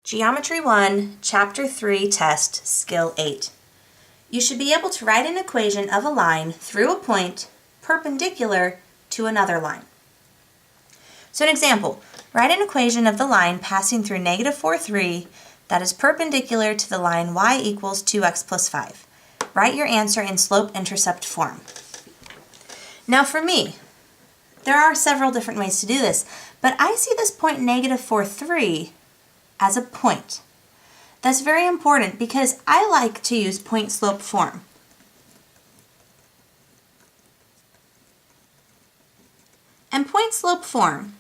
Geometry 1, Chapter 3 Test, Skill 8. You should be able to write an equation of a line through a point perpendicular to another line. So an example, write an equation of the line passing through -4, 3 that is perpendicular to the line y equals 2x plus 5. Write your answer in slope-intercept form. Now for me, there are several different ways to do this, but I see this point -4, 3 as a point. That's very important because I like to use point-slope form. And point-slope form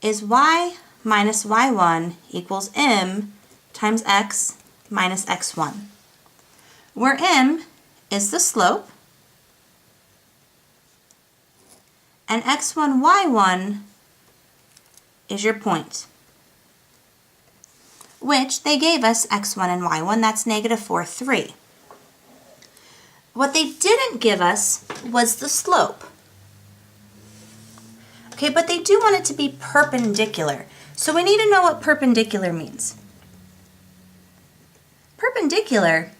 is y minus y1 equals m times x minus x1, where m is the slope and x1, y1 is your point, which they gave us x1 and y1, that's -4, 3. What they didn't give us was the slope. Okay, but they do want it to be perpendicular. So we need to know what perpendicular means. Perpendicular,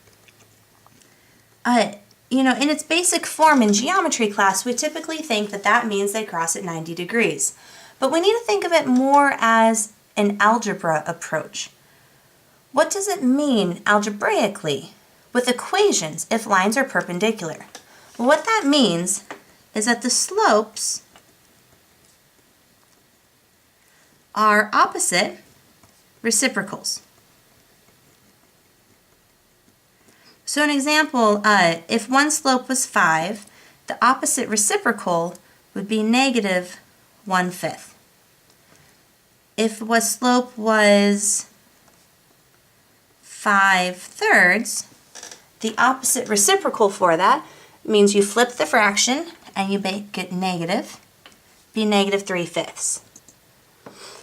in its basic form in geometry class, we typically think that that means they cross at 90 degrees. But we need to think of it more as an algebra approach. What does it mean algebraically with equations if lines are perpendicular? Well, what that means is that the slopes are opposite reciprocals. So an example, if one slope was 5, the opposite reciprocal would be -1/5. If a slope was 5/3, the opposite reciprocal for that means you flip the fraction and you make it negative, be -3/5.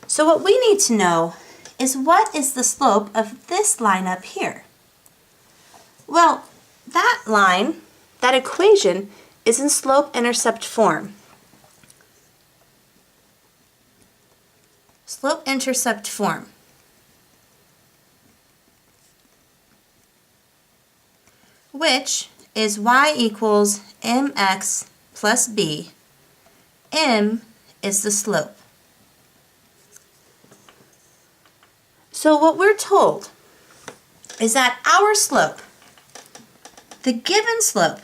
So what we need to know is what is the slope of this line up here? Well, that line, that equation, is in slope-intercept form. Slope-intercept form. Which is y equals mx plus b. M is the slope. So what we're told is that our slope, the given slope,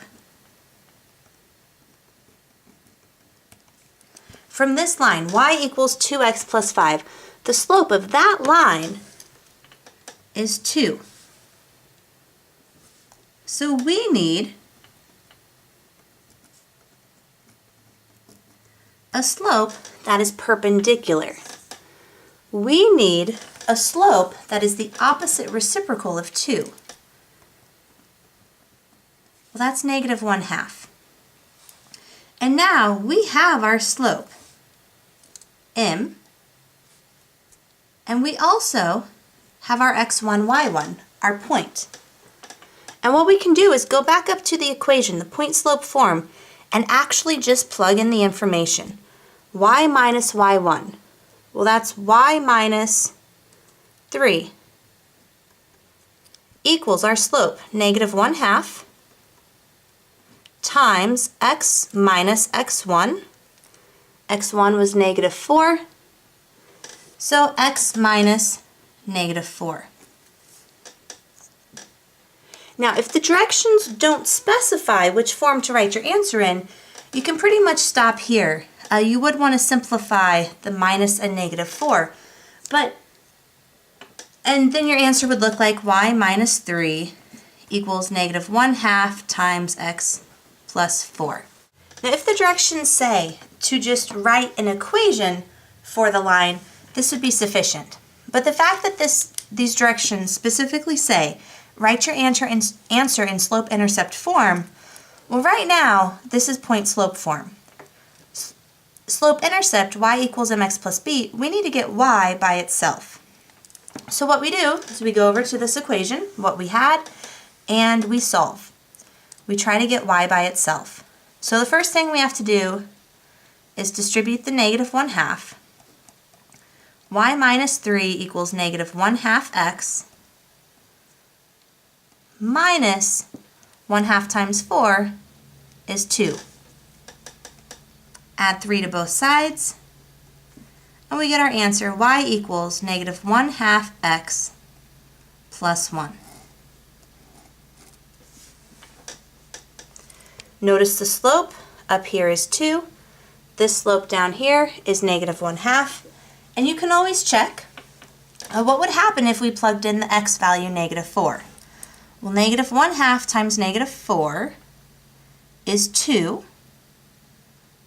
from this line, y equals 2x plus 5, the slope of that line is 2. So we need a slope that is perpendicular. We need a slope that is the opposite reciprocal of 2. Well, that's -1/2. And now we have our slope, m, and we also have our x1, y1, our point. And what we can do is go back up to the equation, the point-slope form, and actually just plug in the information. Y minus y1. Well, that's y minus 3 equals our slope, -1/2 times x minus x1. x1 was -4, so x minus -4. Now, if the directions don't specify which form to write your answer in, you can pretty much stop here. You would want to simplify the minus and -4, and then your answer would look like y minus 3 equals -1/2 times x plus 4. Now, if the directions say to just write an equation for the line, this would be sufficient. But the fact that these directions specifically say write your answer in slope-intercept form, well, right now, this is point-slope form. Slope-intercept, y equals mx plus b, we need to get y by itself. So what we do is we go over to this equation, what we had, and we solve. We try to get y by itself. So the first thing we have to do is distribute the -1/2. y minus 3 equals negative 1/2 x minus 1/2 times 4 is 2. Add 3 to both sides, and we get our answer, y equals negative 1/2 x plus 1. Notice the slope up here is 2. This slope down here is negative 1/2. And you can always check what would happen if we plugged in the x value negative 4. Well, negative 1/2 times negative 4 is 2,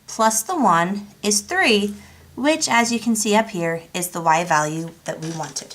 plus the 1 is 3, which, as you can see up here, is the y value that we wanted.